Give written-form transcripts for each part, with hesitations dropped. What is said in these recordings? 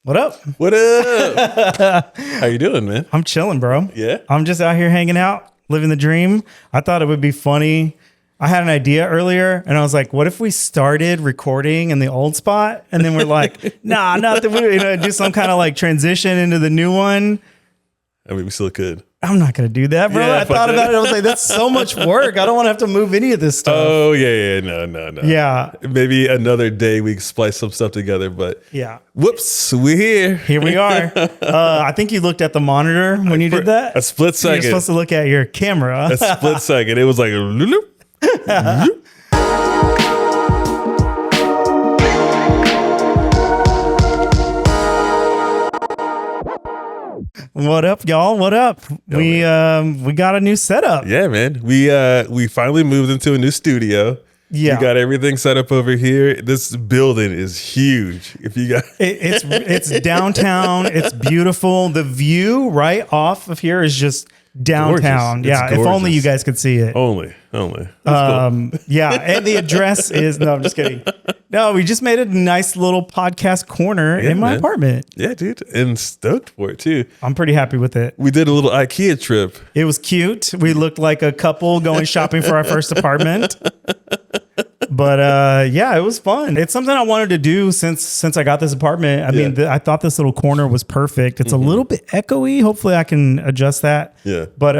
What up? What up? How you doing, man? I'm chilling, bro. Yeah? I'm just out here hanging out, living the dream. I thought it would be funny. I had an idea earlier and I was like, what if we started recording in the old spot? And then we're like, nah, not that we do some kind of like transition into the new one. I mean, we still could. I'm not going to do that, bro. Yeah, I thought about it. I was like, that's so much work. I don't want to have to move any of this stuff. Oh, yeah. No. Yeah. Maybe another day we can splice some stuff together, but Yeah. whoops, we're here. Here we are. I think you looked at the monitor when you did that. A split You're second. supposed to look at your camera. A split second. It was like, loop. What up, y'all? What up? We got a new setup. Yeah, man. We finally moved into a new studio. Yeah. We got everything set up over here. This building is huge. If you got It's downtown. It's beautiful. The view right off of here is just downtown. Gorgeous. Yeah, It's if only gorgeous. you guys could see it. only. That's cool. Yeah, and the address is no, I'm just kidding. No, we just made a nice little podcast corner in my man. apartment. Yeah, dude. And stoked for it too. I'm pretty happy with it. We did a little IKEA trip. It was cute. We looked like a couple going shopping for our first apartment. But yeah, it was fun. It's something I wanted to do since I got this apartment. I mean, I thought this little corner was perfect. It's a little bit echoey. Hopefully I can adjust that. Yeah. But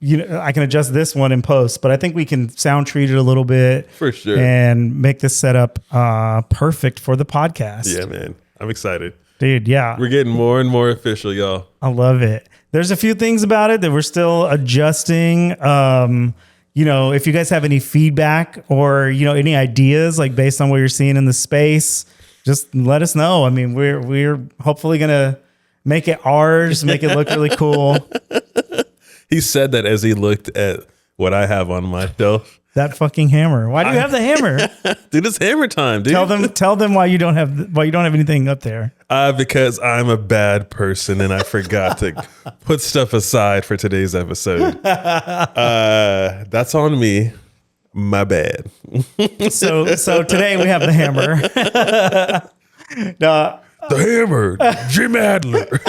I can adjust this one in post, but I think we can sound treat it a little bit For sure. and make this setup perfect for the podcast. Yeah, man. I'm excited. Dude, yeah. We're getting more and more official, y'all. I love it. There's a few things about it that we're still adjusting. If you guys have any feedback or, any ideas like based on what you're seeing in the space, just let us know. I mean, we're hopefully going to make it ours, make it look really cool. He said that as he looked at what I have on my shelf. That fucking hammer. Why do you have the hammer? Dude, it's hammer time, dude. Tell them why you don't have anything up there. Because I'm a bad person and I forgot to put stuff aside for today's episode. That's on me. My bad. So today we have the hammer. The hammer, Jim Adler.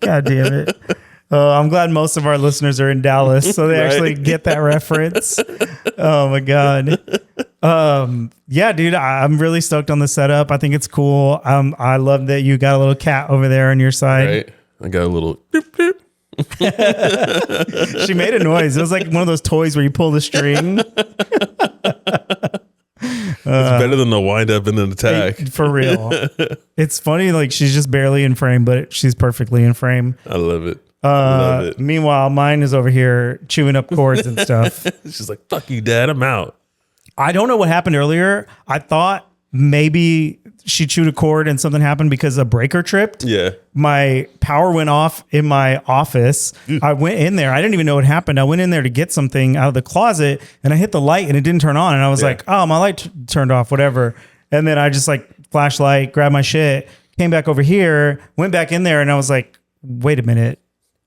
God damn it. I'm glad most of our listeners are in Dallas, so they Right. actually get that reference. Oh my God. Yeah, dude, I'm really stoked on the setup. I think it's cool. I love that you got a little cat over there on your side. Right? I got a little doop, doop. She made a noise. It was like one of those toys where you pull the string. It's better than the wind up and then attack. For real. It's funny, like she's just barely in frame, but she's perfectly in frame. I love it. Love it. Meanwhile, mine is over here chewing up cords and stuff. She's like, fuck you, Dad. I'm out. I don't know what happened earlier. I thought maybe she chewed a cord and something happened because a breaker tripped. Yeah. My power went off in my office. I went in there. I didn't even know what happened. I went in there to get something out of the closet and I hit the light and it didn't turn on. And I was like, oh, my light turned off, whatever. And then I just like flashlight, grabbed my shit, came back over here, went back in there and I was like, wait a minute.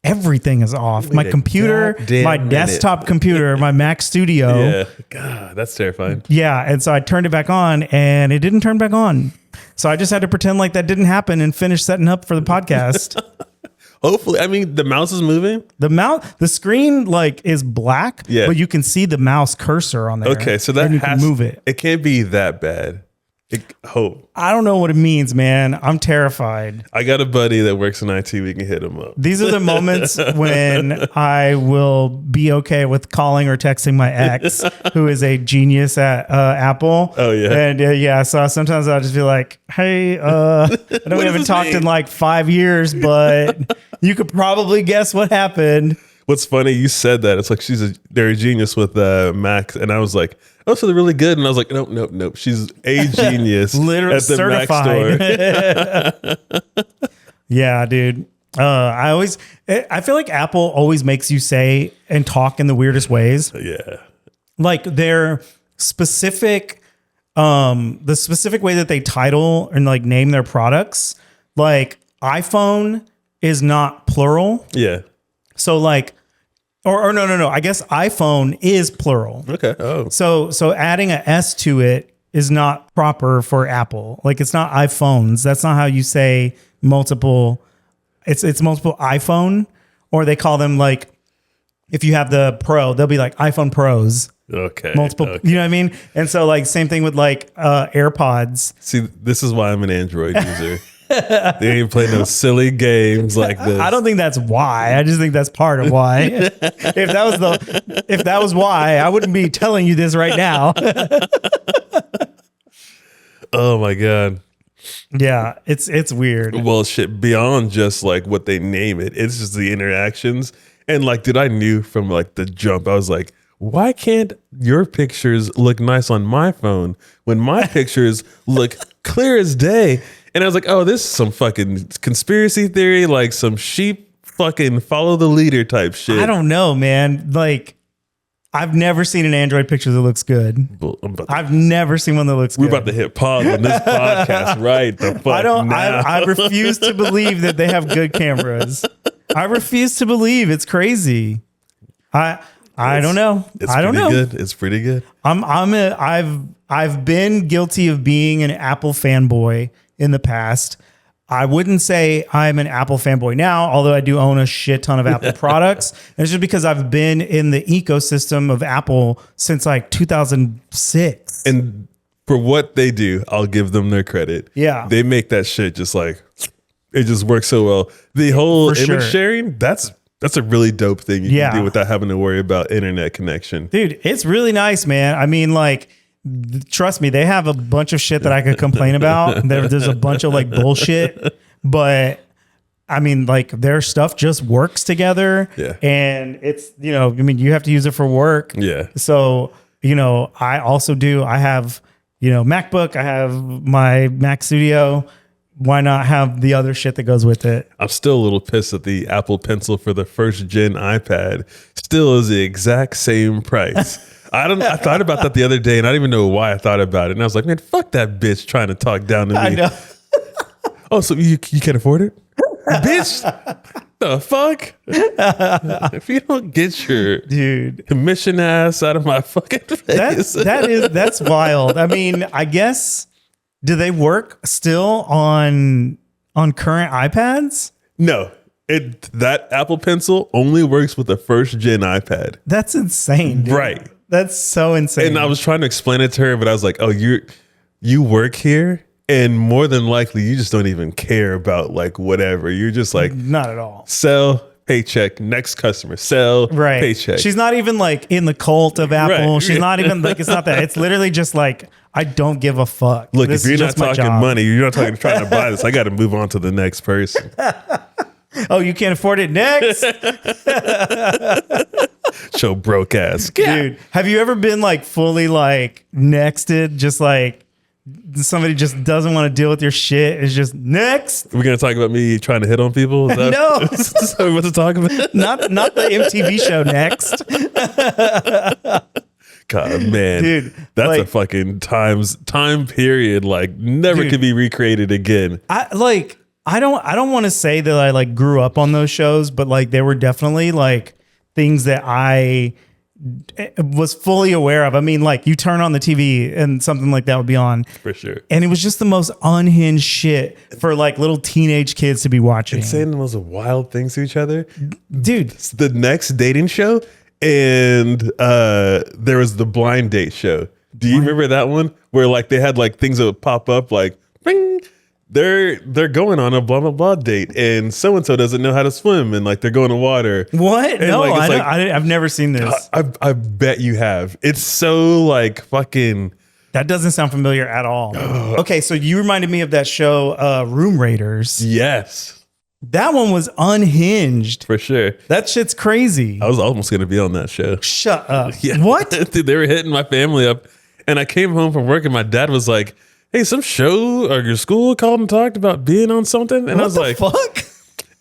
Everything is off. My computer, my desktop computer, my Mac Studio. Yeah. God, that's terrifying. Yeah. And so I turned it back on and it didn't turn back on. So I just had to pretend like that didn't happen and finish setting up for the podcast. Hopefully. I mean, the mouse is moving. The screen like is black, Yeah. but you can see the mouse cursor on there. Okay. So that and you can move it. It can't be that bad. Hope. I don't know what it means, man. I'm terrified. I got a buddy that works in IT. We can hit him up. These are the moments when I will be okay with calling or texting my ex, who is a genius at Apple. Oh, yeah. And yeah, so sometimes I'll just be like, hey, I know we does haven't this talked mean? in like 5 years, but you could probably guess what happened. What's funny, you said that. It's like they're a genius with Mac. And I was like, oh, so they're really good. And I was like, nope. She's a genius. Literally at the certified. Mac store. Yeah, dude. I feel like Apple always makes you say and talk in the weirdest ways. Yeah. Like their specific, the specific way that they title and like name their products, like iPhone is not plural. Yeah. So like, or no. I guess iPhone is plural. Okay. Oh. So adding a S to it is not proper for Apple. Like it's not iPhones. That's not how you say multiple. It's multiple iPhone, or they call them like, if you have the Pro, they'll be like iPhone Pros. Okay. Multiple, okay. you know what I mean? And so like same thing with like AirPods. See, this is why I'm an Android user. They ain't play no silly games like this. I don't think that's why. I just think that's part of why. If that was why, I wouldn't be telling you this right now. Oh my God. Yeah, it's weird. Well, shit, beyond just like what they name it, it's just the interactions. And like, dude, I knew from like the jump, I was like, why can't your pictures look nice on my phone when my pictures look clear as day? And I was like, oh, this is some fucking conspiracy theory, like some sheep fucking follow the leader type shit. I don't know, man. Like, I've never seen an Android picture that looks good. I've never seen one that looks We're good. about to hit pause on this podcast right the fuck now. I refuse to believe that they have good cameras. I refuse to believe. It's crazy. I don't know. I don't know. Good. It's pretty good. I've been guilty of being an Apple fanboy in the past. I wouldn't say I'm an Apple fanboy now, although I do own a shit ton of Apple products. And it's just because I've been in the ecosystem of Apple since like 2006. And for what they do, I'll give them their credit. Yeah. They make that shit just like, it just works so well. The whole For image sure. sharing, that's a really dope thing you can do without having to worry about internet connection. Dude, it's really nice, man. I mean, like, trust me, they have a bunch of shit that I could complain about. There's a bunch of like bullshit, but I mean, like their stuff just works together. Yeah. And it's, you know, I mean, you have to use it for work. Yeah. So, you know, I also do. I have, you know, MacBook. I have my Mac Studio. Why not have the other shit that goes with it? I'm still a little pissed that the Apple Pencil for the first gen iPad still is the exact same price. I thought about that the other day, and I don't even know why I thought about it. And I was like, man, fuck that bitch trying to talk down to me. I know. Oh, so you can't afford it? Bitch, the fuck? If you don't get your Dude, commission ass out of my fucking face. that's wild. I mean, I guess, do they work still on current iPads? No. That Apple Pencil only works with the first gen iPad. That's insane, dude. Right. That's so insane. And I was trying to explain it to her, but I was like, oh, you work here, and more than likely you just don't even care about like whatever. You're just like, not at all. sell, paycheck, next customer, sell, Right. paycheck. She's not even like in the cult of Apple. Right. She's not even like, it's not that. It's literally just like, I don't give a fuck. Look, This if you're is not just my talking job. money, you're not trying to buy this, I got to move on to the next person. Oh, you can't afford it next? Show broke ass. Dude, have you ever been like fully like nexted? Just like somebody just doesn't want to deal with your shit. It's just next. We're going to talk about me trying to hit on people? Is that, No. is that what to talk about? Not the MTV show Next. God, man. Dude, that's like- a fucking time period like never Dude. could be recreated again. I don't want to say that I like grew up on those shows, but like they were definitely like things that I was fully aware of. I mean, like you turn on the TV and something like that would be on. For sure. And it was just the most unhinged shit for like little teenage kids to be watching. Saying the most wild things to each other. Dude, It's the next dating show, and there was the blind date show. Do you remember that one where like they had like things that would pop up like bing, they're going on a blah blah blah date, and so doesn't know how to swim, and like they're going to water. what? And, No, like, it's I've never seen this. I bet you have. It's so like fucking. That doesn't sound familiar at all. Okay, so you reminded me of that show, Room Raiders. Yes, That one was unhinged. for sure. That shit's crazy. I was almost gonna be on that show. Shut up. Yeah. What? Dude, they were hitting my family up, and I came home from work, and my dad was like, "Hey, some show or your school called and talked about being on something," and I was like, fuck?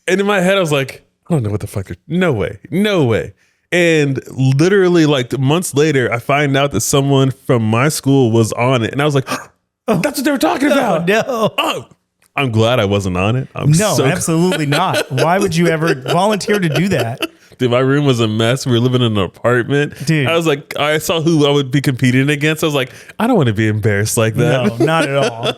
and in my head, I was like, "I don't know what the fuck. No way." And literally, like months later, I find out that someone from my school was on it, and I was like, "That's what they were talking about." No. Oh, I'm glad I wasn't on it. I'm No, so absolutely not. Why would you ever volunteer to do that? Dude, my room was a mess. We were living in an apartment. Dude. I was like, I saw who I would be competing against. I was like, I don't want to be embarrassed like that. No, not at all.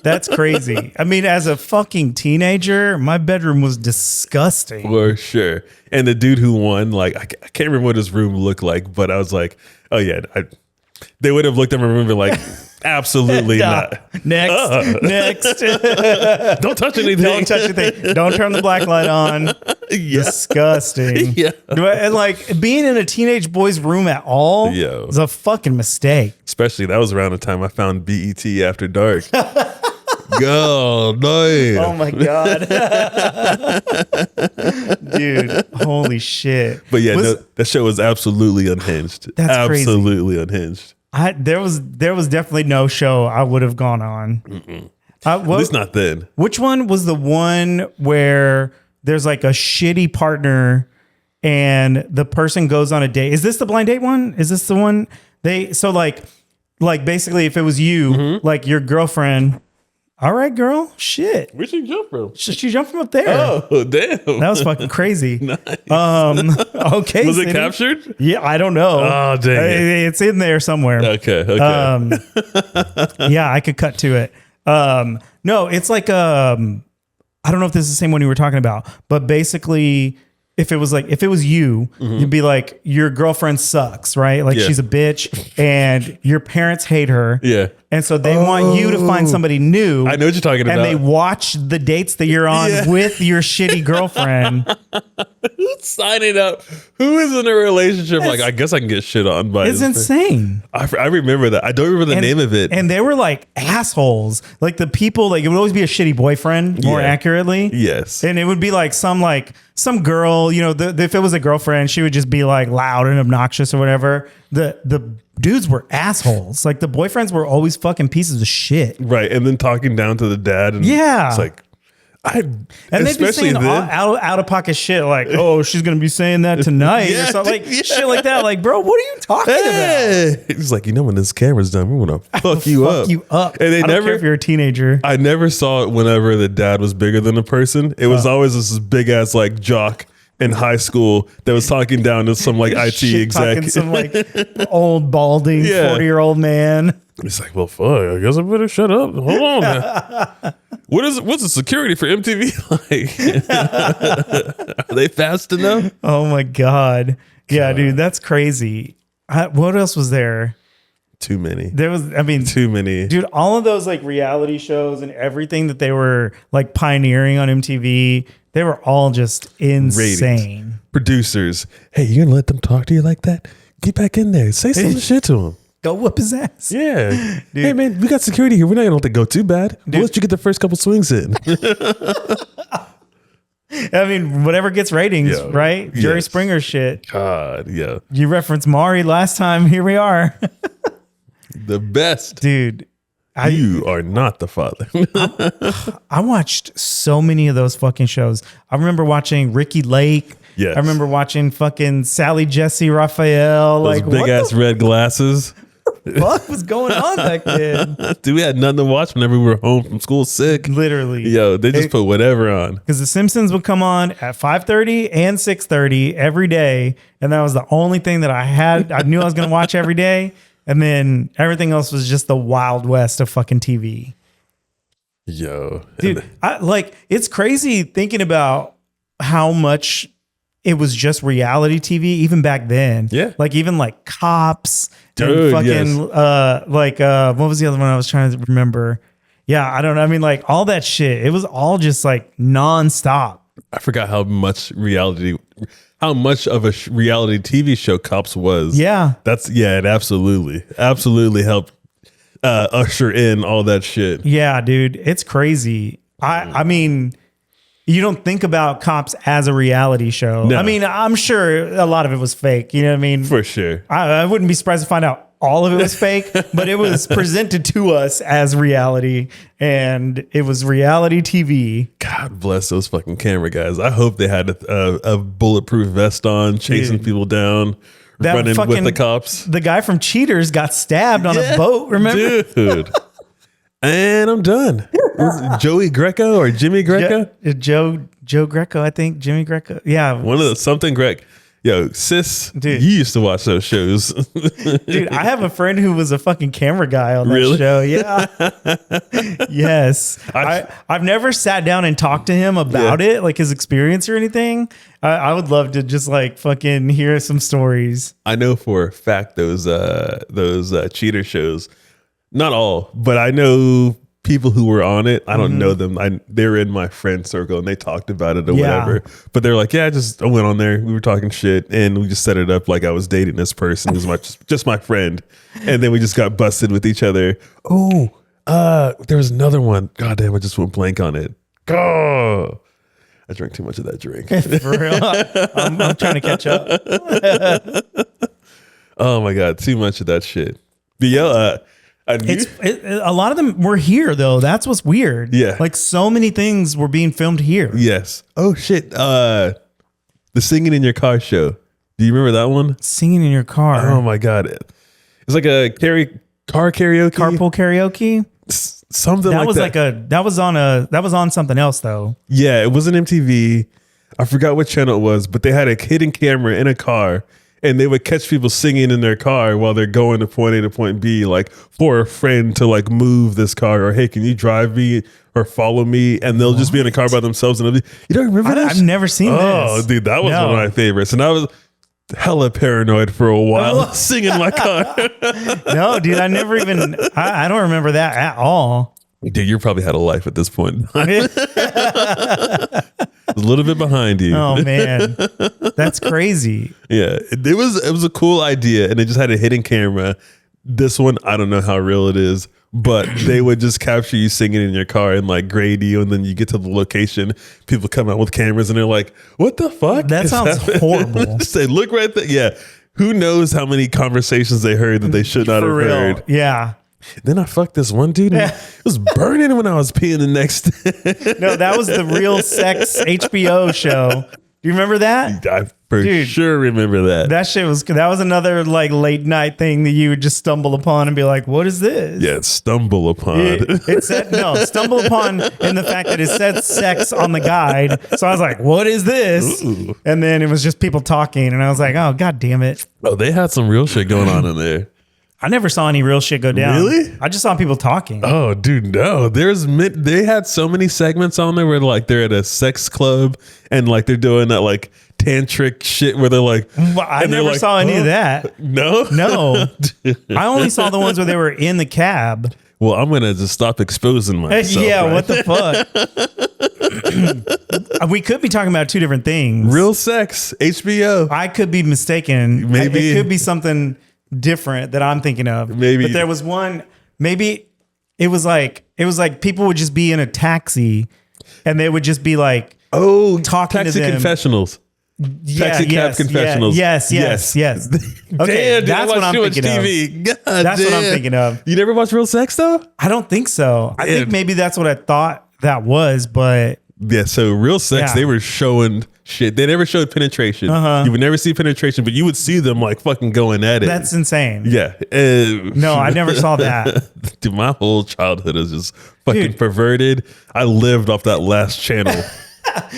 That's crazy. I mean, as a fucking teenager, my bedroom was disgusting. For sure. And the dude who won, like, I can't remember what his room looked like, but I was like, oh yeah, they would have looked at my room and been like, absolutely not. Next. Don't touch anything. Don't touch anything. Don't turn the black light on. Yeah. Disgusting. Yeah. And like being in a teenage boy's room at all Yo. is a fucking mistake. Especially that was around the time I found BET After Dark. God damn. Oh my God. Dude, holy shit. But yeah, no, that show was absolutely unhinged. That's absolutely unhinged. There was definitely no show I would have gone on. At least not then. Which one was the one where there's like a shitty partner and the person goes on a date? Is this the blind date one? Is this the one like basically if it was you, like your girlfriend, all right, girl, shit. Where'd she jump from? She jumped from up there. Oh, damn. That was fucking crazy. Nice. Okay. Was it Cindy. captured? Yeah, I don't know. Oh, dang it. It's in there somewhere. Okay. Yeah, I could cut to it. No, it's like I don't know if this is the same one you were talking about, but basically if it was you, you'd be like, your girlfriend sucks, right? Like Yeah. she's a bitch and your parents hate her. Yeah. And so they want you to find somebody new. I know what you're talking about. And they watch the dates that you're on Yeah. with your shitty girlfriend. Who's signing up? Who is in a relationship? Like, I guess I can get shit on by It's this thing. insane. I remember that. I don't remember the name of it. And they were like assholes. Like the people, like it would always be a shitty boyfriend, more Yeah. accurately. Yes. And it would be like some girl, you know, if it was a girlfriend, she would just be like loud and obnoxious or whatever. The dudes were assholes. Like the boyfriends were always fucking pieces of shit. Right. And then talking down to the dad. And Yeah. It's like, And they'd be especially saying then. out of pocket shit like, oh, she's gonna be saying that tonight Yeah, or something like yeah. shit like that. Like, bro, what are you talking about? Hey! He's like, when this camera's done, we're gonna fuck you up. Fuck you up. And they I don't never care if you're a teenager. I never saw it whenever the dad was bigger than the person. It was always this big ass like jock in high school that was talking down to some like IT Shit exec. talking some like old balding Yeah. 40-year-old man. He's like, well, fuck, I guess I better shut up. Hold on, man. What's the security for MTV like? Are they fast enough? Oh my God. Yeah, dude, that's crazy. What else was there? Too many. There was, I mean, Too many. dude, all of those like reality shows and everything that they were like pioneering on MTV, they were all just insane. Producers, hey, you gonna let them talk to you like that? Get back in there. Say some shit to him. Go whoop his ass. Yeah. Hey, man, we got security here. We're not going to let it go too bad. We'll let you get the first couple swings in. I mean, whatever gets ratings, Yeah. right? Jerry Yes. Springer shit. God, yeah. You referenced Maury last time. Here we are. The best. Dude, You are not the father. I watched so many of those fucking shows. I remember watching Ricky Lake. Yes. I remember watching fucking Sally Jesse Raphael. Those Like, big what ass red glasses. the fuck was going on back then? Dude, we had nothing to watch whenever we were home from school sick. Literally. Yo, they just put whatever on. Because The Simpsons would come on at 5:30 and 6:30 every day. And that was the only thing that I had. I knew I was going to watch every day. And then everything else was just the Wild West of fucking TV. Yo. Dude, it's crazy thinking about how much it was just reality TV even back then. Yeah. Like even like Cops Dude, and fucking yes. what was the other one I was trying to remember? Yeah, I don't know. I mean, like all that shit. It was all just like nonstop. I forgot how much of a reality TV show Cops was. Yeah. It absolutely helped usher in all that shit. Yeah, dude. It's crazy. I mean, you don't think about Cops as a reality show. No. I mean, I'm sure a lot of it was fake. You know what I mean? For sure. I wouldn't be surprised to find out all of it was fake, but it was presented to us as reality, and it was reality TV. God bless those fucking camera guys. I hope they had a bulletproof vest on, chasing Dude. people down, That running with fucking- the cops. The guy from Cheaters got stabbed on a boat, remember? Dude. And I'm done. Was it Joey Greco or Jimmy Greco? Joe Joe Greco, I think. Jimmy Greco. Yeah. One of the something Greg. Yo, sis, Dude. you used to watch those shows. Dude, I have a friend who was a fucking camera guy on that Really? show. Yeah. Yes. I've never sat down and talked to him about it, like his experience or anything. I would love to just like fucking hear some stories. I know for a fact those cheater shows, not all, but I know people who were on it. I don't know them. They're in my friend circle and they talked about it or whatever. But they're like, yeah, I went on there. We were talking shit and we just set it up like I was dating this person who's just my friend. And then we just got busted with each other. Oh, there was another one. God damn, I just went blank on it. Oh, I drank too much of that drink. For real. I'm trying to catch up. Oh my God, too much of that shit. But yeah, A lot of them were here though. That's what's weird. Yeah. Like so many things were being filmed here. yes. Oh shit. The singing in your car show. Do you remember that one? Singing in your car. Oh my God. It's like a car karaoke. Carpool karaoke. Something That like was that. that was on something else though. Yeah, it wasn't MTV. I forgot what channel it was, but they had a hidden camera in a car and they would catch people singing in their car while they're going to point A to point B, like for a friend to like move this car or, hey, can you drive me or follow me? And they'll just be in a car by themselves. And you don't remember that? I've never seen this. Oh, dude, that was one of my favorites. And I was hella paranoid for a while singing in my car. No, dude, I never even, I don't remember that at all. Dude, you probably had a life at this point. A little bit behind you. Oh man, that's crazy. Yeah, it was a cool idea, and they just had a hidden camera. This one, I don't know how real it is, but they would just capture you singing in your car and like grade you, and then you get to the location. People come out with cameras, and they're like, "What the fuck?" That is sounds happening?" horrible. Say, look right there. Yeah, who knows how many conversations they heard that they should not For have real. heard. Yeah. Then I fucked this one dude. And it was burning when I was peeing the next. No, that was the Real Sex HBO show. Do you remember that? I for Dude. sure remember that. That was another like late night thing that you would just stumble upon and be like, what is this? Yeah, stumble upon. It said no, stumble upon in the fact that it said sex on the guide. So I was like, what is this? Ooh. And then it was just people talking, and I was like, oh god damn it. Oh, they had some real shit going on in there. I never saw any real shit go down. Really? I just saw people talking. Oh, dude, no. They had so many segments on there where like they're at a sex club and like they're doing that like tantric shit where they're like, Well, I and they're never like, saw any "Huh?" of that. No, No. I only saw the ones where they were in the cab. Well, I'm gonna just stop exposing myself. Yeah, right? what the fuck? We could be talking about two different things. Real sex, HBO. I could be mistaken. Maybe. It could be something different that I'm thinking of. Maybe. But there was one, maybe it was like people would just be in a taxi and they would just be like, Oh, talking to Taxi them. Confessionals. Taxi Cab Confessionals. Yes. Okay, Damn, dude, that's I what watch I'm too much thinking of. TV. God That's what I'm damn. thinking of. You never watched Real Sex though? I don't think so. I think Dude. maybe that's what I thought that was, but Yeah, so Real Sex, Yeah. they were showing shit. They never showed penetration. You would never see penetration, but you would see them like fucking going at it. that's insane. Yeah. No, I never saw that. Dude, my whole childhood is just fucking Dude. perverted. I lived off that last channel.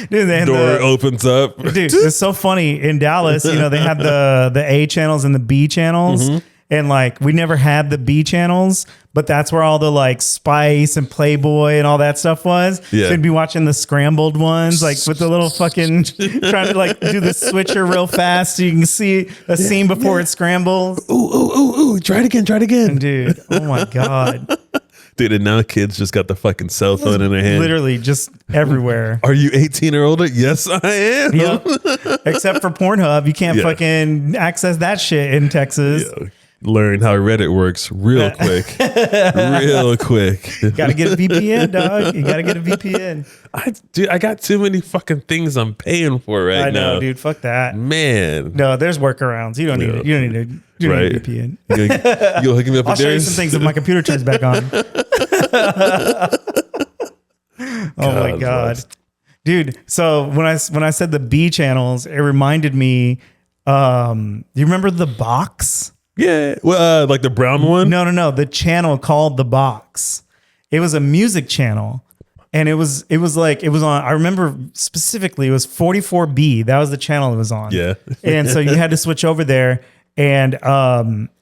Dude, they had Door opens up. dude, it's so funny in Dallas. You know, they had the A channels and the B channels, Mm-hmm. and like we never had the B channels, but that's where all the like Spice and Playboy and all that stuff was. Yeah. So you'd be watching the scrambled ones, like with the little fucking trying to like do the switcher real fast so you can see a scene before it scrambles. Ooh. Try it again. Dude, oh my god, Dude, and now kids just got the fucking cell phone in their hand. literally just everywhere. Are you 18 or older? Yes, I am. Yep. Except for Pornhub, you can't Yeah. fucking access that shit in Texas. Learn how Reddit works real quick. Real quick. Gotta get a VPN, dog. You gotta get a VPN. I got too many fucking things I'm paying for right I know, now. dude. Fuck that. Man. No, there's workarounds. You don't need it. You don't need a Right. VPN. You'll hook me up I'll with show you theirs? some things if my computer turns back on. Oh my god, dude. So when I said the B channels, it reminded me. Do you remember the box? Yeah. Well, like the brown one? No. The channel called the box. It was a music channel. and it was on, I remember specifically it was 44B. That was the channel it was on. Yeah. And so you had to switch over there, and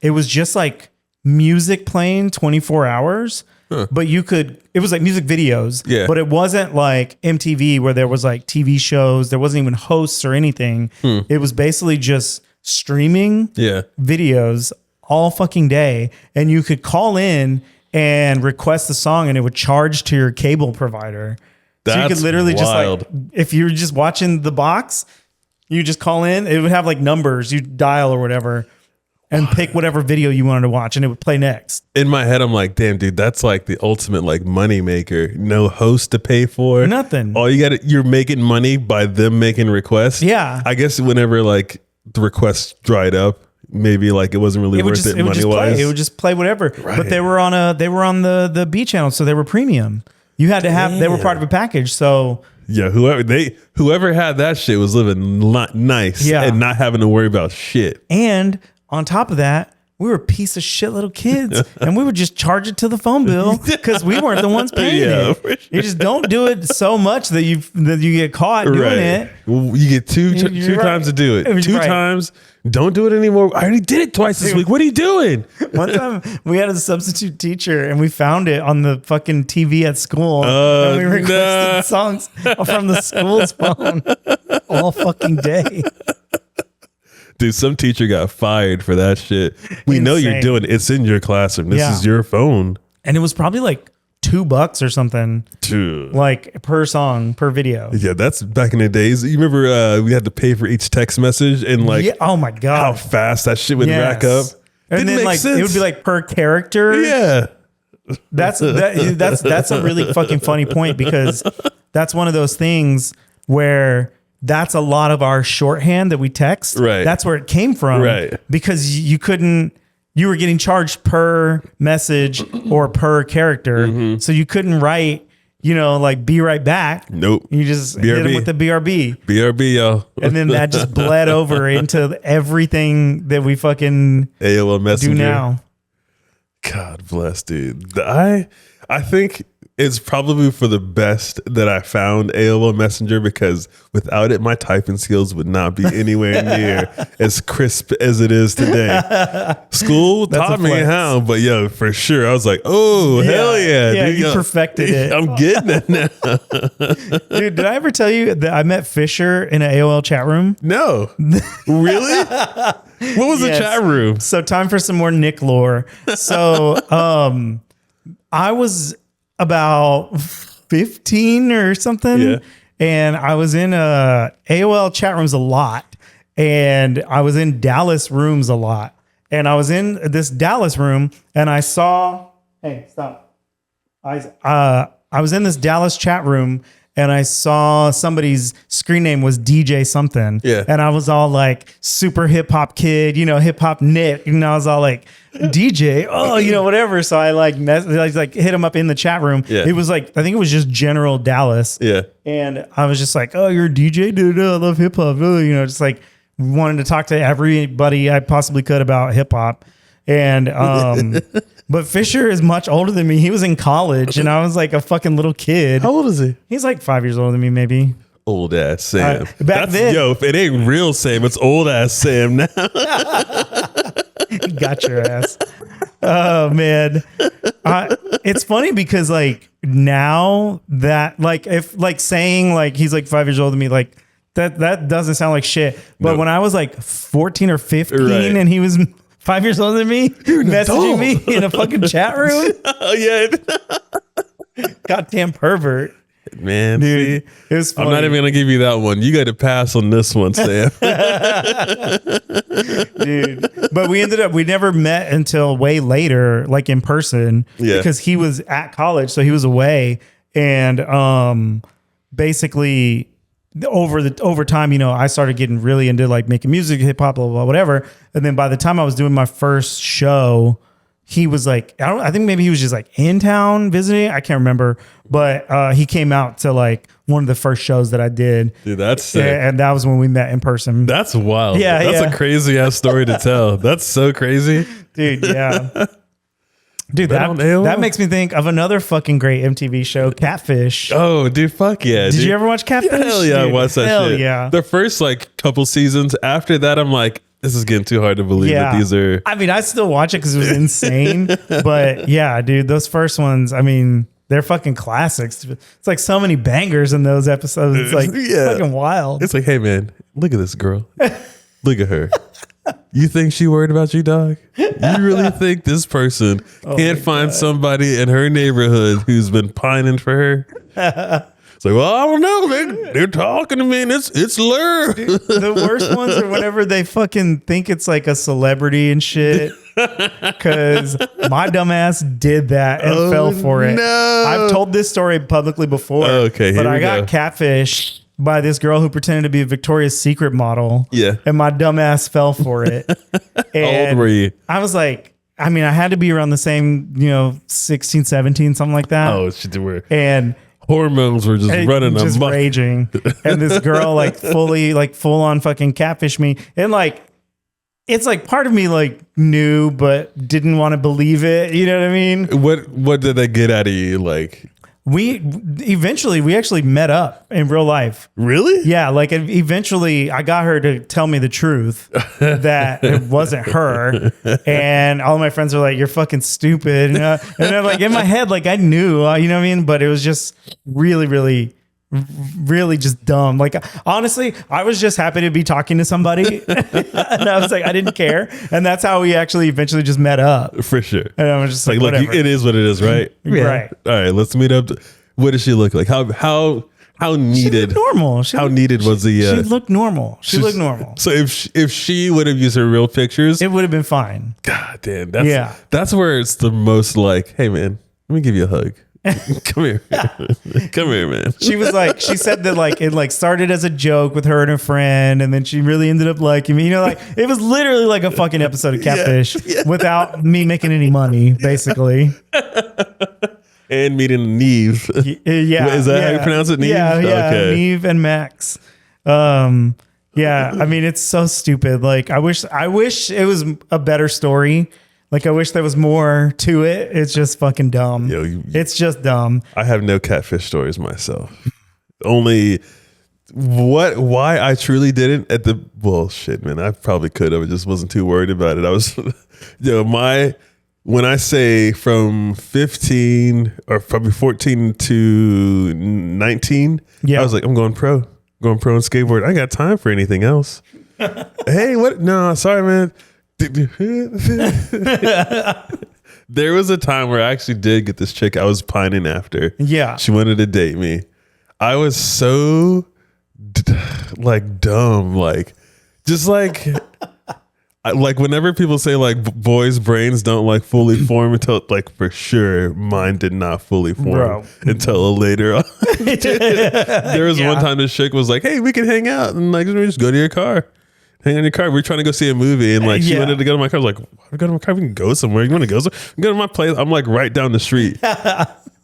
it was just like music playing 24 hours. But it was like music videos, Yeah. but it wasn't like MTV where there was like TV shows. There wasn't even hosts or anything. It was basically just streaming Yeah. videos all fucking day. And you could call in and request the song and it would charge to your cable provider. So you That's could literally wild. just like, if you're just watching the box, you just call in, it would have like numbers, you dial or whatever. And pick whatever video you wanted to watch, and it would play next. In my head, I'm like, damn, dude, that's like the ultimate like money maker. No host to pay for. Nothing. All you got, you're making money by them making requests. Yeah. I guess whenever like the requests dried up, maybe like it wasn't really worth it money wise. It would just play whatever. Right. But they were on the B channel, so they were premium. You had to have. They were part of a package, so. Yeah, whoever had that shit was living nice, Yeah. and not having to worry about shit. And on top of that, we were a piece of shit little kids, and we would just charge it to the phone bill because we weren't the ones paying Yeah, it. for sure. You just don't do it so much that you get caught doing it. Well, you get two You're right. times to do it. You're Two right. times. Don't do it anymore. I already did it twice this week. What are you doing? One time we had a substitute teacher and we found it on the fucking TV at school, and we requested nah. songs from the school's phone all fucking day. Dude, some teacher got fired for that shit. We know you're Insane. doing it. It's in your classroom. This Yeah. is your phone. And it was probably like $2 or something, Dude. like per song, per video. Yeah, that's back in the days. You remember we had to pay for each text message and like Yeah. Oh my how god. fast that shit would rack up. And Didn't then make like sense. it would be like per character. Yeah. That's a really fucking funny point, because that's one of those things where that's a lot of our shorthand that we text. Right. That's where it came from. Right. Because you were getting charged per message or per character. Mm-hmm. So you couldn't write, like be right back. Nope. You just hit BRB. them with the BRB. BRB, yo. And then that just bled over into everything that we fucking AOL Messenger. do now. God bless, dude. I think it's probably for the best that I found AOL Messenger, because without it, my typing skills would not be anywhere near as crisp as it is today. School taught a me flex. how, but yo, for sure, I was like, oh, hell yeah. Yeah, dude, you yo, perfected it. I'm getting it now. Dude, did I ever tell you that I met Fisher in an AOL chat room? No. Really? What was the Yes. chat room? So time for some more Nick lore. So I was about 15 or something. Yeah. And I was in AOL chat rooms a lot. And I was in Dallas rooms a lot. And I was in this Dallas room and I saw, hey, stop. I was in this Dallas chat room and I saw somebody's screen name was DJ something. Yeah. And I was all like super hip hop kid, hip hop knit. And I was all like, DJ, whatever. So I like hit him up in the chat room. Yeah. It was like, I think it was just general Dallas. Yeah. And I was just like, oh, you're a DJ? Dude, I love hip hop. Just like wanted to talk to everybody I possibly could about hip hop. And, but Fisher is much older than me. He was in college and I was like a fucking little kid. How old is he? He's like 5 years older than me, maybe. Old ass Sam. Back then- yo, if it ain't real Sam, it's old ass Sam now. Got your ass. Oh man. It's funny because like now that like if like saying like he's like 5 years older than me, like that doesn't sound like shit. But No. when I was like 14 or 15 Right. and he was 5 years older than me, messaging adult. me in a fucking chat room, Oh yeah. goddamn pervert. Man, Dude, see, it was funny. I'm not even gonna give you that one. You got to pass on this one, Sam. Dude. But we never met until way later, like in person, Yeah. because he was at college, so he was away, and basically over time, I started getting really into like making music, hip hop, blah, blah, blah, whatever. And then by the time I was doing my first show, he was like, I think maybe he was just like in town visiting. I can't remember, but he came out to like one of the first shows that I did. Dude, that's sick. And that was when we met in person. That's wild. Yeah, That's yeah. a crazy ass story to tell. That's so crazy. Dude, yeah. Dude, on AOL? that makes me think of another fucking great MTV show, Catfish. Oh, dude, fuck yeah. Did dude. you ever watch Catfish? Hell yeah, I Dude, watched that hell shit. yeah. The first like couple seasons. After that, I'm like, this is getting too hard to believe that these are. I mean, I still watch it because it was insane. But yeah, dude, those first ones, I mean, they're fucking classics. It's like so many bangers in those episodes. It's like fucking wild. It's like, hey man, look at this girl. Look at her. You think she worried about you, dog? You really think this person can't find somebody in her neighborhood who's been pining for her? It's like, well, I don't know. They're talking to me and it's Lur. The worst ones are whenever they fucking think it's like a celebrity and shit. Because my dumbass did that and fell for it. No. I've told this story publicly before. Okay, but here I we got go. catfished by this girl who pretended to be a Victoria's Secret model. Yeah. And my dumbass fell for it. How old were you? I was like, I mean, I had to be around the same, 16, 17, something like that. Oh, she were. And Hormones were just running just amok. raging. And this girl like full on fucking catfish me. And like, it's like part of me like knew, but didn't want to believe it. You know what I mean? What did they get out of you? Like, We actually met up in real life. really? Yeah, like eventually I got her to tell me the truth that it wasn't her. And all of my friends are like, you're fucking stupid. And then like in my head, like I knew, you know what I mean? But it was just really, really, really just dumb. Like honestly, I was just happy to be talking to somebody. And I was like, I didn't care. And that's how we actually eventually just met up. For sure. And I was just like, Look, whatever. it is what it is, right? Right. All right, let's meet up. What does she look like? How She needed? looked normal. How needed was the? She looked normal. She looked normal. So if she would have used her real pictures, It would have been fine. God damn, that's where it's the most like, hey man, let me give you a hug. Come here, come here, man. She was like, she said that like it like started as a joke with her and her friend, and then she really ended up liking me. Like it was literally like a fucking episode of Catfish without me making any money, basically. And meeting Neve. Yeah, Is that how you pronounce it, Neve? Yeah, Okay. Neve and Max. Yeah, I mean it's so stupid. Like I wish it was a better story. Like I wish there was more to it. It's just fucking dumb. Yo, It's just dumb. I have no catfish stories myself. Only why I truly didn't at the shit, man. I probably could have. I just wasn't too worried about it. I was, when I say from 15 or probably 14 to 19, Yeah. I was like, I'm going pro in skateboard. I ain't got time for anything else. Hey, what? No, sorry, man. There was a time where I actually did get this chick I was pining after. Yeah. She wanted to date me. I was so dumb. Like, just like, like whenever people say like boys' brains don't like fully form until like for sure mine did not fully form Bro. until later on. There was Yeah. one time this chick was like, hey, we can hang out and like just go to your car. Hang on your car. We were trying to go see a movie and like she Yeah. wanted to go to my car. I was like, why go to my car? We can go somewhere. You want to go somewhere? Go to my place. I'm like right down the street.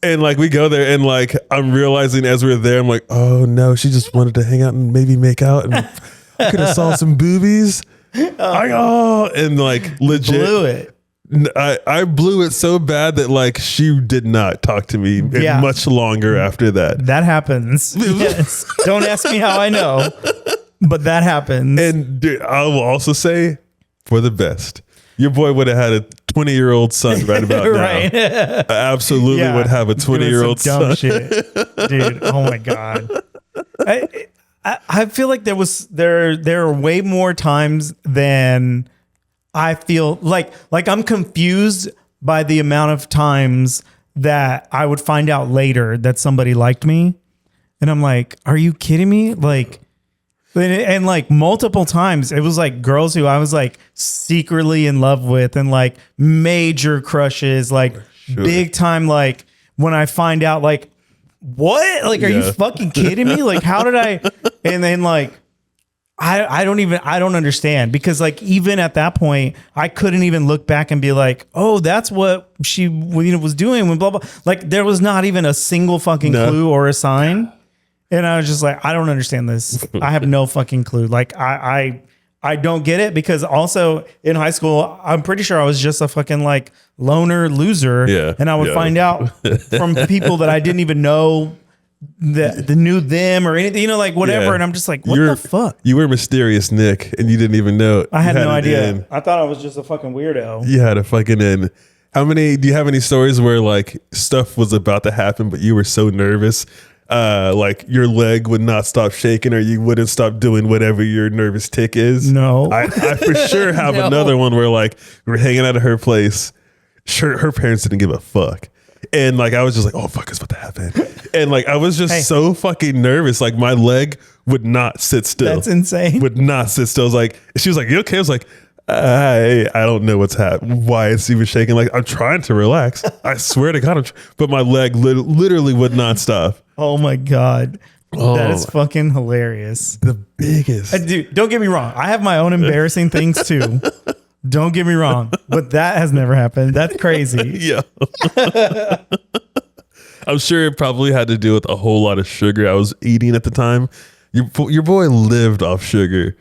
And like we go there and like I'm realizing as we're there, I'm like, oh no, she just wanted to hang out and maybe make out and I could have saw some boobies. And like legit Blew it. I blew it so bad that like she did not talk to me Yeah. much longer after that. That happens. Yes. Don't ask me how I know, but that happens. And dude, I will also say for the best. Your boy would have had a 20-year-old son right about Right. now. I absolutely Yeah. would have a Doing 20-year-old some dumb son. shit. Dude, oh my God. I feel like there are way more times than I feel like I'm confused by the amount of times that I would find out later that somebody liked me. And I'm like, are you kidding me? Like, and like multiple times it was like girls who I was like secretly in love with and like major crushes, like big time. Like when I find out like, what? Like, are you fucking kidding me? Like, how did I? And then like, I don't understand because like even at that point I couldn't even look back and be like, oh, that's what she was doing when blah blah. Like there was not even a single fucking clue or a sign, and I was just like, I don't understand this. I have no fucking clue. Like I I don't get it because also in high school, I'm pretty sure I was just a fucking like loner loser. Yeah, And I would yeah. find out from people that I didn't even know that knew them or anything, like whatever. Yeah. And I'm just like, what You're- the fuck? You were mysterious Nick, and you didn't even know it. I had You no it idea. in. I thought I was just a fucking weirdo. You had a fucking in. Do you have any stories where like stuff was about to happen, but you were so nervous, like your leg would not stop shaking, or you wouldn't stop doing whatever your nervous tick is? No. I for sure have No. another one where like we're hanging out at her place. Sure, her parents didn't give a fuck. And like I was just like, oh fuck, it's about to happen. And like I was just Hey. so fucking nervous. Like my leg would not sit still. That's insane. Would not sit still. I was like, she was like, you okay? I was like, I don't know what's happening. Why it's even shaking? Like I'm trying to relax. I swear to God, but my leg literally would not stop. Oh my God. That is Oh. fucking hilarious. The biggest. Dude, don't get me wrong. I have my own embarrassing things too. Don't get me wrong. But that has never happened. That's crazy. Yeah. I'm sure it probably had to do with a whole lot of sugar I was eating at the time. Your boy lived off sugar.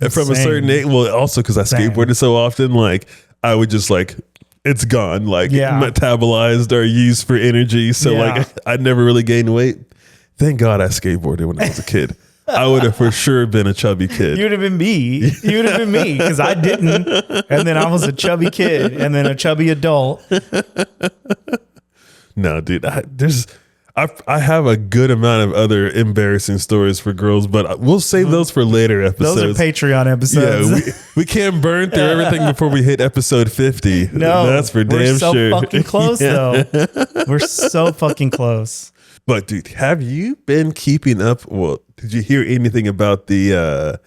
And from a Same. certain age, well, also because I Same. skateboarded so often, like I would just like, it's gone, like Yeah. metabolized or used for energy. So Yeah. like I never really gained weight. Thank God I skateboarded when I was a kid. I would have for sure been a chubby kid. You would have been me. You would have been me because I didn't. And then I was a chubby kid and then a chubby adult. No, dude, I have a good amount of other embarrassing stories for girls, but we'll save those for later episodes. Those are Patreon episodes. Yeah, we can't burn through everything before we hit episode 50. No, that's for we're damn so sure. fucking close though. We're so fucking close. But dude, have you been keeping up? Well, did you hear anything about the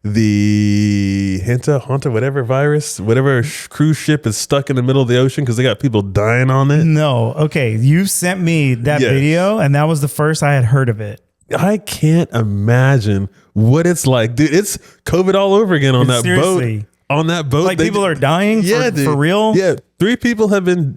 Hanta whatever virus, whatever cruise ship is stuck in the middle of the ocean because they got people dying on it? No. Okay. You sent me that Yes. video and that was the first I had heard of it. I can't imagine what it's like, dude. It's COVID all over again on that Seriously. boat. On that boat, Like people are dying yeah, for dude. real? Yeah, 3 people have been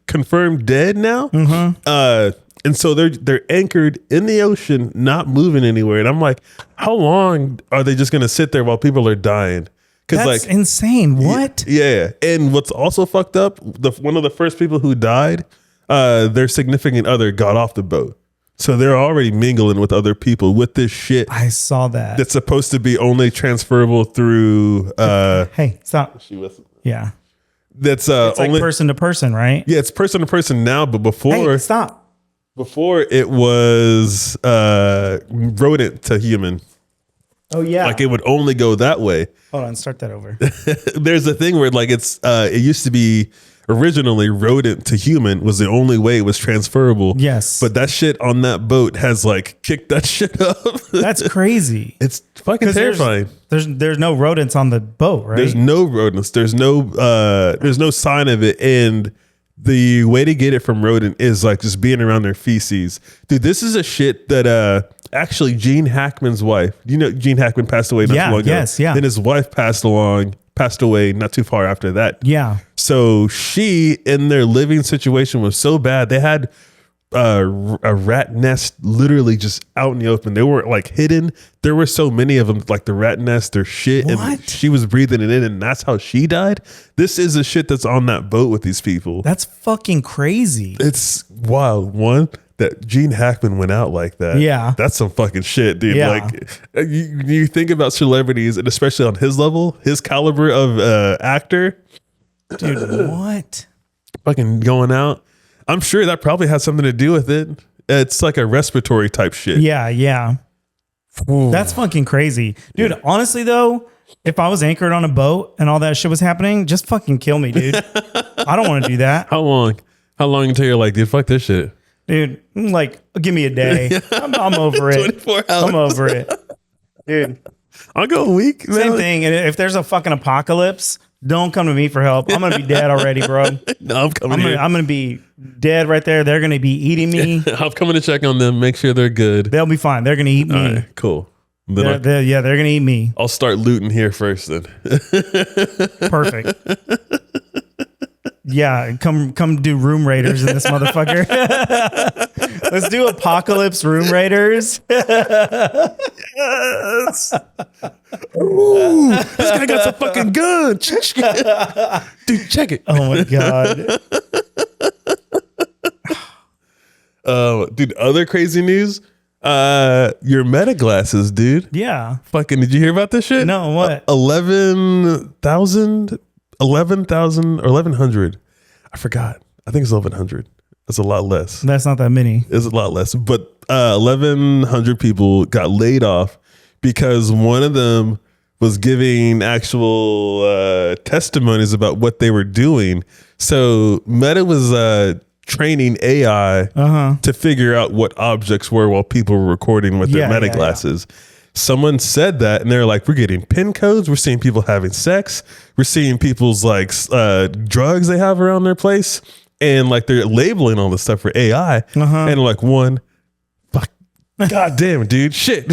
confirmed dead now. Mm-hmm. And so they're anchored in the ocean, not moving anywhere. And I'm like, how long are they just gonna sit there while people are dying? Because That's like, insane. What? yeah. And what's also fucked up, one of the first people who died, their significant other got off the boat. So they're already mingling with other people with this shit I saw that. that's supposed to be only transferable through Hey, stop. Yeah. that's It's like only person to person, right? yeah, it's person to person now, but before Hey, stop. before it was rodent to human. Oh yeah. Like it would only go that way. Hold on, start that over. There's a thing where like it used to be originally rodent to human was the only way it was transferable. Yes. But that shit on that boat has like kicked that shit up. That's crazy. It's fucking 'Cause terrifying. There's no rodents on the boat, right? There's no rodents. There's no sign of it. And the way to get it from rodent is like just being around their feces. Dude, this is a shit that actually Gene Hackman's wife, you know, Gene Hackman passed away not Yeah, too long ago. yes, yeah. Then his wife passed away not too far after that. Yeah. So she, in their living situation was so bad, they had a rat nest literally just out in the open. They weren't like hidden. There were so many of them, like the rat nest, their shit. And What? she was breathing it in, and that's how she died. This is the shit that's on that boat with these people. That's fucking crazy. It's wild. One, that Gene Hackman went out like that. Yeah. That's some fucking shit, dude. Yeah. Like you think about celebrities, and especially on his level, his caliber of actor, Dude, what? fucking going out. I'm sure that probably has something to do with it. It's like a respiratory type shit. Yeah, yeah. That's fucking crazy. Dude, honestly though, if I was anchored on a boat and all that shit was happening, just fucking kill me, dude. I don't want to do that. How long? How long until you're like, dude, fuck this shit? Dude, like, give me a day. I'm over it. 24 hours. I'm over it. Dude, I'll go a week. Man. same thing. And if there's a fucking apocalypse, don't come to me for help. I'm going to be dead already, bro. No, I'm coming here. I'm gonna be dead right there. They're gonna be eating me. I'm coming to check on them, make sure they're good. They'll be fine. They're gonna eat me. All right, cool. Then They're gonna eat me. I'll start looting here first then. Perfect. Yeah, come do Room Raiders in this motherfucker. Let's do Apocalypse Room Raiders. Yes. Ooh, this guy got some fucking gun. Dude, check it. Oh my god. Dude, other crazy news. Your Meta glasses, dude. Yeah. Fucking, did you hear about this shit? No, what? 11,000 or 1100. I forgot. I think it's 1100. That's a lot less. That's not that many. It's a lot less. But 1,100 people got laid off because one of them was giving actual testimonies about what they were doing. So Meta was training AI to figure out what objects were while people were recording with their Meta glasses. Someone said that, and they're like, we're getting PIN codes. We're seeing people having sex. We're seeing people's like drugs they have around their place. And like they're labeling all this stuff for AI. And like fuck, god damn, dude, shit.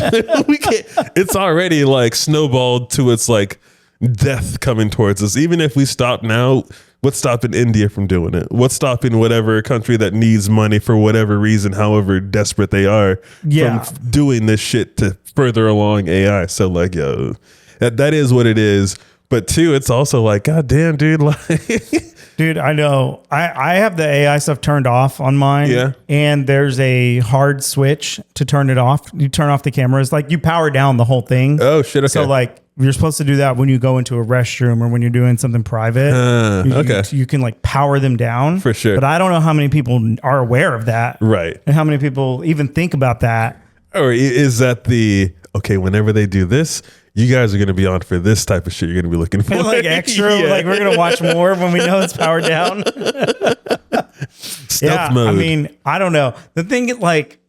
We can't, it's already like snowballed to its like death coming towards us. Even if we stop now, what's stopping India from doing it? What's stopping whatever country that needs money for whatever reason, however desperate they are, from doing this shit to further along AI? So like, yo, that is what it is. But two, it's also like, god damn, dude, like dude, I know. I have the AI stuff turned off on mine. Yeah. And there's a hard switch to turn it off. You turn off the cameras. Like you power down the whole thing. Oh shit. Okay. So like you're supposed to do that when you go into a restroom or when you're doing something private. You can like power them down. For sure. But I don't know how many people are aware of that. Right. And how many people even think about that. Or is that whenever they do this, you guys are going to be on for this type of shit you're going to be looking for. Like extra, like we're going to watch more when we know it's powered down. Stealth mode. I mean, I don't know. The thing is like,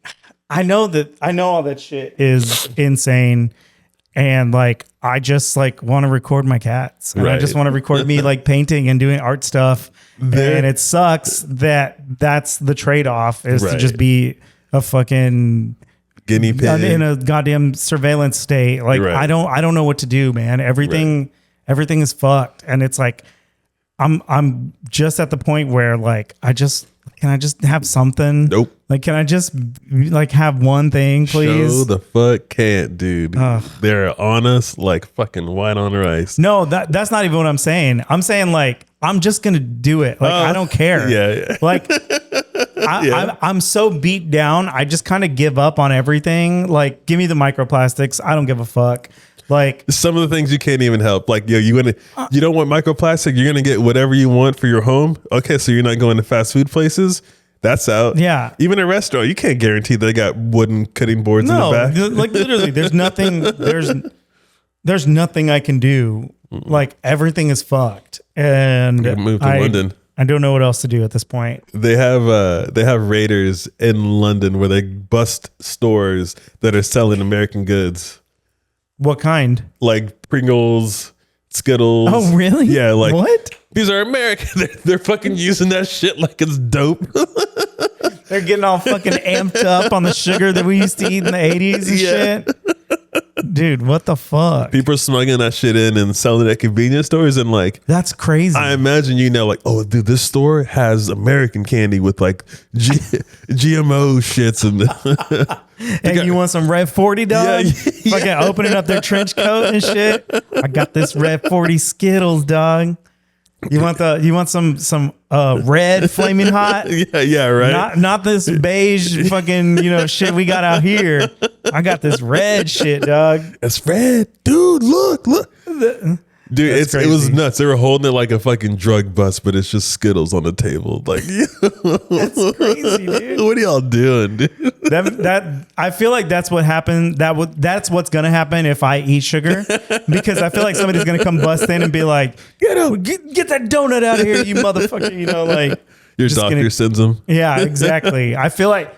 I know all that shit is insane. And like, I just like want to record my cats. And I just want to record me like painting and doing art stuff. And it sucks that that's the trade-off is to just be a fucking guinea pig in a goddamn surveillance state. Like I don't know what to do, man. Everything is fucked. And it's like, I'm just at the point where like, can I just have something? Nope. Like, can I just like have one thing, please? Show the fuck can't, dude. They're on us like fucking white on rice. No, that's not even what I'm saying. I'm saying like, I'm just going to do it. Like, I don't care. Yeah. Like, I'm so beat down. I just kind of give up on everything. Like, give me the microplastics. I don't give a fuck. Like some of the things you can't even help. Like, yo, you don't want microplastic. You're gonna get whatever you want for your home. Okay, so you're not going to fast food places. That's out. Yeah. Even a restaurant, you can't guarantee they got wooden cutting boards in the back. Like literally, there's nothing. There's nothing I can do. Like everything is fucked. And move to London. I don't know what else to do at this point. They have raiders in London where they bust stores that are selling American goods. What kind? Like Pringles, Skittles. Oh, really? Yeah, like what? These are American. They're fucking using that shit like it's dope. They're getting all fucking amped up on the sugar that we used to eat in the 80s and shit. Dude, what the fuck? People are smuggling that shit in and selling it at convenience stores and like that's crazy. I imagine like, oh dude, this store has American candy with like GMO shits and you want some Red 40, dog? Yeah. Fucking opening up their trench coat and shit. I got this Red 40 Skittles, dog. You want some red flaming hot? Yeah, right. Not this beige fucking shit we got out here. I got this red shit, dog. It's red, dude. Look. Dude, it was nuts. They were holding it like a fucking drug bust, but it's just Skittles on the table. Like, that's crazy, dude. What are y'all doing, dude? That I feel like that's what happened. That's what's gonna happen if I eat sugar, because I feel like somebody's gonna come bust in and be like, get that donut out of here, you motherfucker. Like your doctor sends them. Yeah, exactly. I feel like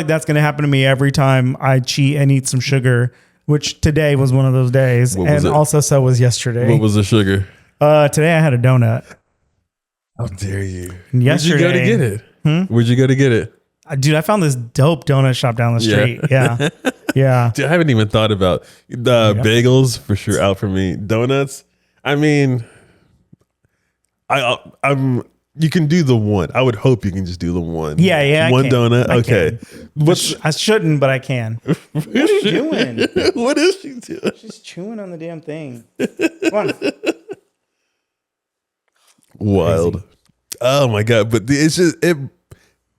that's gonna happen to me every time I cheat and eat some sugar. Which today was one of those days, and also so was yesterday. What was the sugar? Today I had a donut. How dare you? Yesterday, where'd you go to get it? Where'd you go to get it? Dude, I found this dope donut shop down the street. Yeah. Yeah. Dude, I haven't even thought about the bagels for sure out for me. Donuts. I mean, I'm You can do the one. I would hope you can just do the one. Yeah, One I can. donut. I Okay. What's I shouldn't, but I can. What are you doing? what is she doing? She's chewing on the damn thing. Come on. Wild. Crazy. Oh my god! But it's just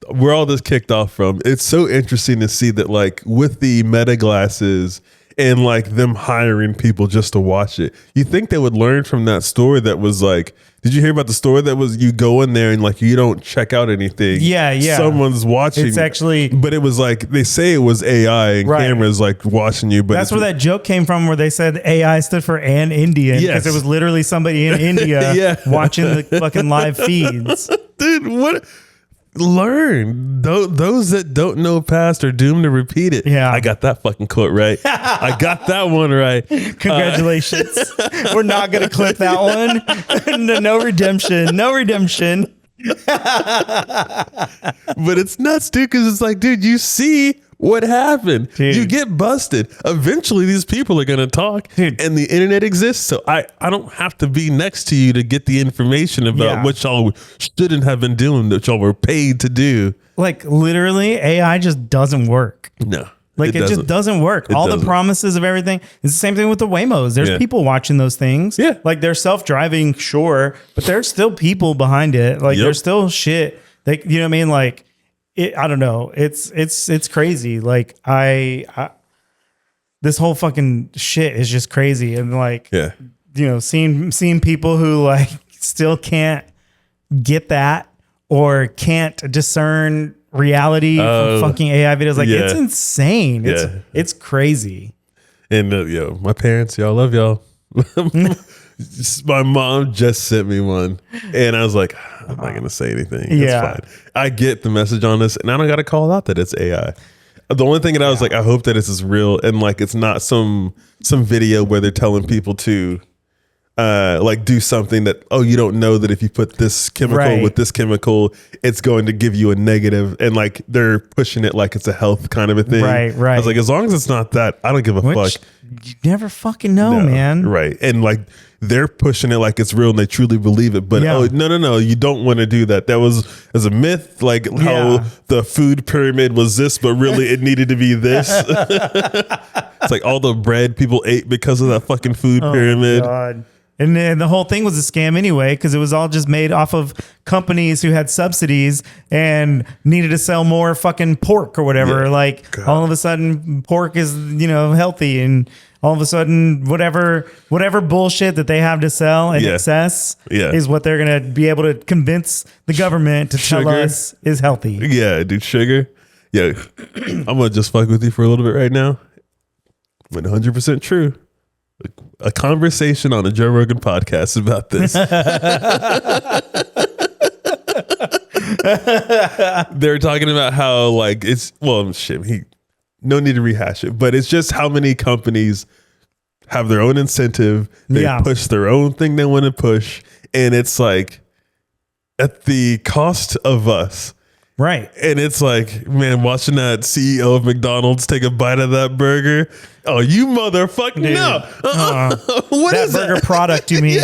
where all this kicked off from. It's so interesting to see that, like, with the Meta glasses and like them hiring people just to watch it. You think they would learn from that store that was like, did you hear about the store that was you go in there and like you don't check out anything? Yeah. Someone's watching. It's actually, but it was like they say it was AI and Right. cameras like watching you. But that's where that joke came from, where they said AI stood for an Indian, because Yes. it was literally somebody in India Yeah. watching the fucking live feeds. dude, what? Learn. Those that don't know past are doomed to repeat it. Yeah. I got that fucking quote right. I got that one right. Congratulations. We're not going to clip that one. No redemption. No redemption. But it's nuts, dude, because it's like, dude, you see what happened. Dude. You get busted. Eventually, these people are going to talk, Dude. and the internet exists. So I don't have to be next to you to get the information about Yeah. what y'all shouldn't have been doing, that y'all were paid to do. Like, literally, AI just doesn't work. No. Like, it just doesn't work. All doesn't. the promises of everything. It's the same thing with the Waymos. There's Yeah. people watching those things. Yeah. Like, they're self-driving, sure, but there's still people behind it. Like, Yep. there's still shit. You know what I mean? Like, I don't know. It's crazy. Like, I this whole fucking shit is just crazy. And like, Yeah. you know, seeing people who like still can't get that or can't discern reality from fucking AI videos. Like, yeah. it's insane. Yeah. It's crazy. And yo, my parents, y'all, love y'all. My mom just sent me one, and I was like, I'm not gonna say anything. It's Yeah. fine. I get the message on this, and I don't gotta call out that it's AI. The only thing that I was like, I hope that this is real, and like it's not some video where they're telling people to like do something that, oh, you don't know that if you put this chemical Right. with this chemical, it's going to give you a negative, and like they're pushing it like it's a health kind of a thing. Right. I was like, as long as it's not that, I don't give a Which fuck. you never fucking know, No, man. Right. And like they're pushing it like it's real and they truly believe it. But Yeah. oh no, you don't want to do that. That was as a myth, like how Yeah. the food pyramid was this, but really it needed to be this. It's like all the bread people ate because of that fucking food pyramid. God. And then the whole thing was a scam anyway, because it was all just made off of companies who had subsidies and needed to sell more fucking pork or whatever. Yeah. Like, God. all of a sudden pork is, you know, healthy, and all of a sudden whatever bullshit that they have to sell in Yeah. excess Yeah. is what they're going to be able to convince the government to tell Sugar. us is healthy. Yeah, dude, sugar. Yeah. I'm gonna just fuck with you for a little bit right now. 100% true. A conversation on a Joe Rogan podcast about this. They're talking about how like it's no need to rehash it, but it's just how many companies have their own incentive. They Yeah. push their own thing they want to push, and it's like at the cost of us. Right. And it's like, man, watching that CEO of McDonald's take a bite of that burger. Oh, you motherfucker. Dude. No. What That is burger that? product, you mean?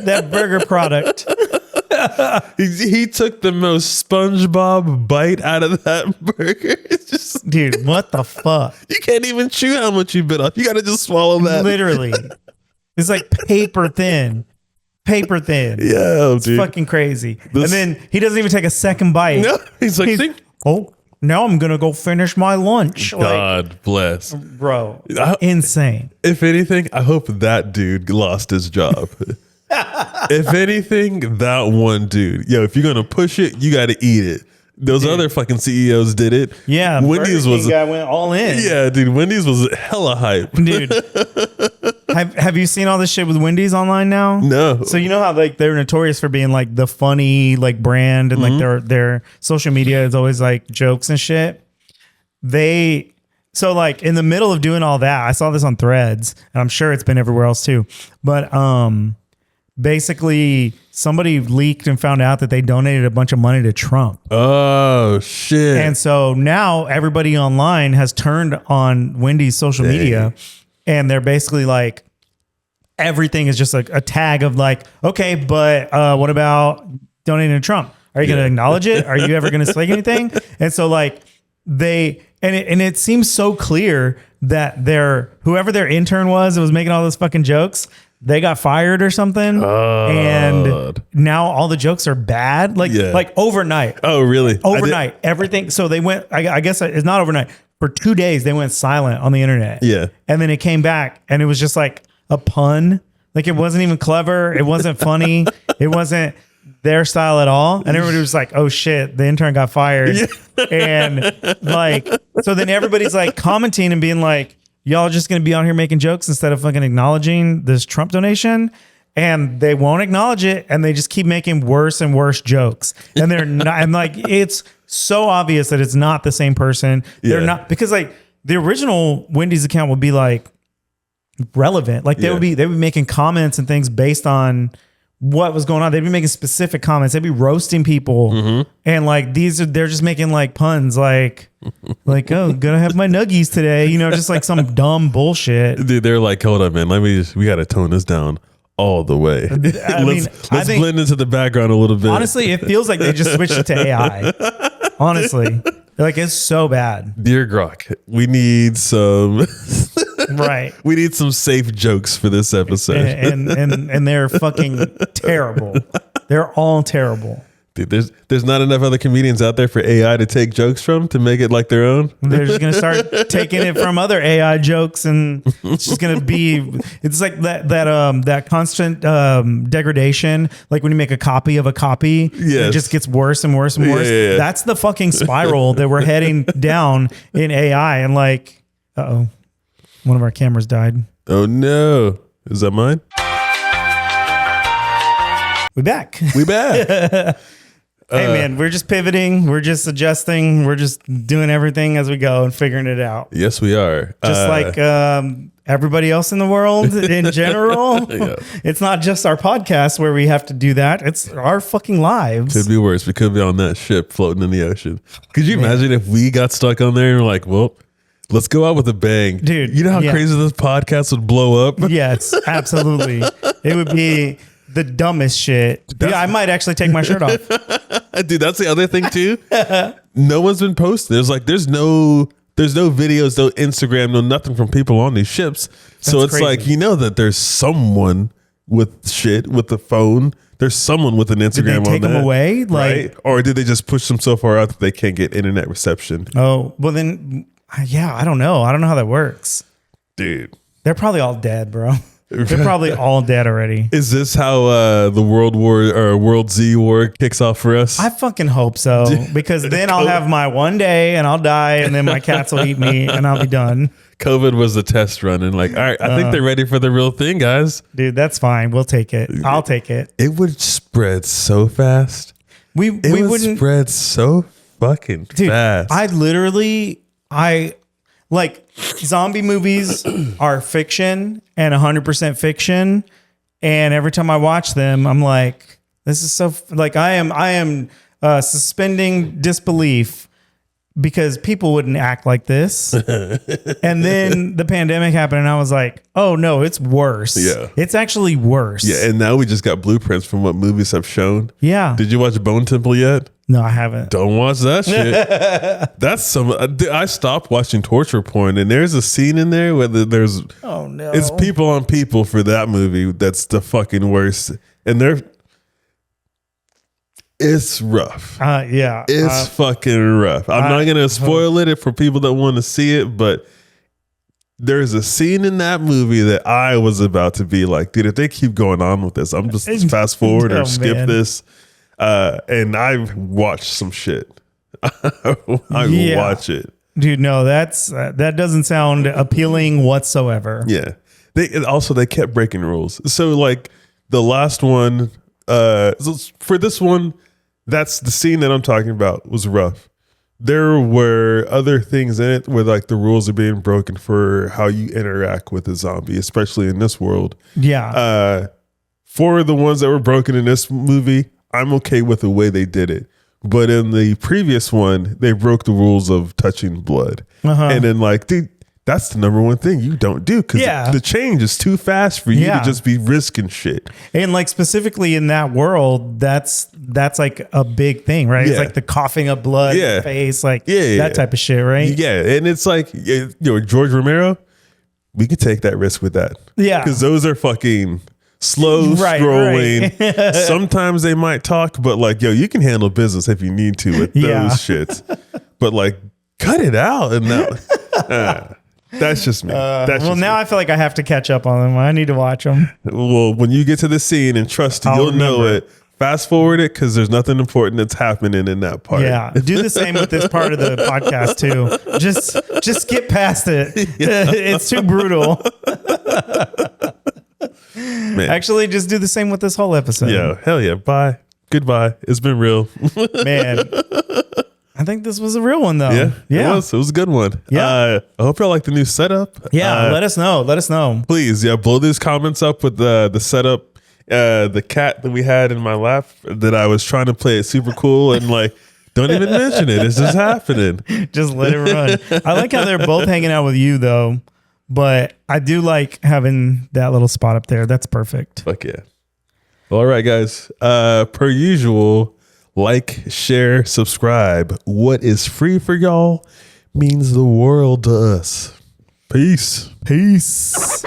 That burger product. He took the most SpongeBob bite out of that burger. It's just, Dude, what the fuck? you can't even chew how much you bit off. You got to just swallow that. Literally. It's like paper thin. Paper thin. Yeah, It's dude. fucking crazy. This- And then he doesn't even take a second bite. No, he's like, see? Oh, now I'm going to go finish my lunch. Like, God bless. bro, I- insane. If anything, I hope that dude lost his job. If anything, that one dude, yo, if you're gonna push it, you got to eat it. Those other fucking CEOs did it. Yeah. Wendy's Burger was, King guy went all in. yeah, dude. Wendy's was hella hype. Dude. Have you seen all this shit with Wendy's online now? No. So you know how like they're notorious for being like the funny like brand, and like their social media is always like jokes and shit. So like in the middle of doing all that, I saw this on Threads, and I'm sure it's been everywhere else too. But basically somebody leaked and found out that they donated a bunch of money to Trump. Oh shit. And so now everybody online has turned on Wendy's social media, and they're basically like, everything is just like a tag of like, okay, but what about donating to Trump. Are you going to acknowledge it? Are you ever going to say anything? And so like it seems so clear that whoever their intern was that was making all those fucking jokes, they got fired or something. And now all the jokes are bad. Like overnight. Oh, really? Overnight. Everything. So they went, I guess it's not overnight. For 2 days, they went silent on the internet. Yeah. And then it came back and it was just like a pun. Like it wasn't even clever. It wasn't funny. It wasn't their style at all. And everybody was like, oh shit, the intern got fired. Yeah. And like, so then everybody's like commenting and being like, y'all just going to be on here making jokes instead of fucking acknowledging this Trump donation. And they won't acknowledge it. And they just keep making worse and worse jokes. And they're not, and like, it's so obvious that it's not the same person. They're not, because like the original Wendy's account would be like relevant. Like they would be making comments and things based on what was going on. They'd be making specific comments. They'd be roasting people. And like they're just making like puns like, oh, gonna have my nuggies today. You know, just like some dumb bullshit. Dude, they're like, hold up, man. We got to tone this down all the way. Let's blend into the background a little bit. Honestly, it feels like they just switched it to AI. Honestly, like it's so bad. Dear Grok, we need some right. We need some safe jokes for this episode. And they're fucking terrible. They're all terrible. Dude, there's not enough other comedians out there for AI to take jokes from to make it like their own. They're just gonna start taking it from other AI jokes, and it's just gonna be. It's like that constant degradation. Like when you make a copy of a copy, it just gets worse and worse and worse. Yeah. That's the fucking spiral that we're heading down in AI. And like, one of our cameras died. Oh no! Is that mine? We back. Hey man, we're just pivoting. We're just adjusting. We're just doing everything as we go and figuring it out. Yes, we are. Just like everybody else in the world in general. It's not just our podcast where we have to do that. It's our fucking lives. Could be worse. We could be on that ship floating in the ocean. Could you imagine if we got stuck on there and we're like, well, let's go out with a bang. Dude. You know how crazy this podcast would blow up? Yes, absolutely. It would be the dumbest shit. I might actually take my shirt off. Dude, that's the other thing too. No one's been posting. There's no videos, no Instagram, no nothing from people on these ships. So it's crazy. Like, you know that there's someone with shit with the phone. There's someone with an Instagram on that. Did they take them away? Right? Or did they just push them so far out that they can't get internet reception? Oh, well then, yeah, I don't know. I don't know how that works. Dude. They're probably all dead, bro. They're probably all dead already. Is this how the World Z war kicks off for us? I fucking hope so, because then I'll have my one day and I'll die, and then my cats will eat me and I'll be done. COVID was the test run, and like, all right, I think they're ready for the real thing, guys. Dude, that's fine. We'll take it. I'll take it. It would spread so fast. We wouldn't spread so fucking fast. Like, zombie movies are fiction and 100% fiction. And every time I watch them, I'm like, this is so, like, I am suspending disbelief because people wouldn't act like this. And then the pandemic happened and I was like, oh no, it's worse. Yeah. It's actually worse. Yeah. And now we just got blueprints from what movies have shown. Yeah. Did you watch Bone Temple yet? No, I haven't. Don't watch that shit. That's I stopped watching torture porn, and there's a scene in there where there's it's people on people for that movie. That's the fucking worst. And it's rough. It's fucking rough. I'm not gonna spoil it for people that want to see it, but there's a scene in that movie that I was about to be like, dude, if they keep going on with this, I'm just fast forward or skip this. And I've watched some shit. I will watch it. Dude, no, that doesn't sound appealing whatsoever. Yeah. They kept breaking rules. So like the last one, for this one, that's the scene that I'm talking about was rough. There were other things in it where like the rules are being broken for how you interact with a zombie, especially in this world. Yeah. For the ones that were broken in this movie, I'm okay with the way they did it. But in the previous one, they broke the rules of touching blood. And then like, that's the number one thing you don't do because Yeah. the change is too fast for you Yeah. to just be risking shit. And like specifically in that world, that's like a big thing, right? It's Yeah. like the coughing up blood in Yeah. the face, like Yeah. that type of shit, right? Yeah, and it's like George Romero, we could take that risk with that. Yeah. because those are fucking slow Right, scrolling. Sometimes they might talk, but like, yo, you can handle business if you need to with those Yeah. shits. But like, cut it out, and that's just me. That's Well, just now I feel like I have to catch up on them. I need to watch them. me. Well, when you get to the scene, and trust me, I'll you'll know remember it. Fast forward it because there's nothing important that's happening in that part. Yeah, do the same with this part of the podcast too. Just get past it. It's too brutal. Man. Actually, just do the same with this whole episode. Yeah, hell yeah. Bye. Goodbye. It's been real. Man. I think this was a real one though. Yeah, Yeah. It was a good one. Yeah. I hope y'all like the new setup. Yeah. Let us know. Let us know. Please, blow these comments up with the setup. The cat that we had in my lap that I was trying to play it super cool and like, don't even mention it. It's just happening. Just let it run. I like how they're both hanging out with you though, but I do like having that little spot up there. That's perfect. Fuck yeah. All right, guys. Per usual, like, share, subscribe. What is free for y'all means the world to us. Peace. Peace.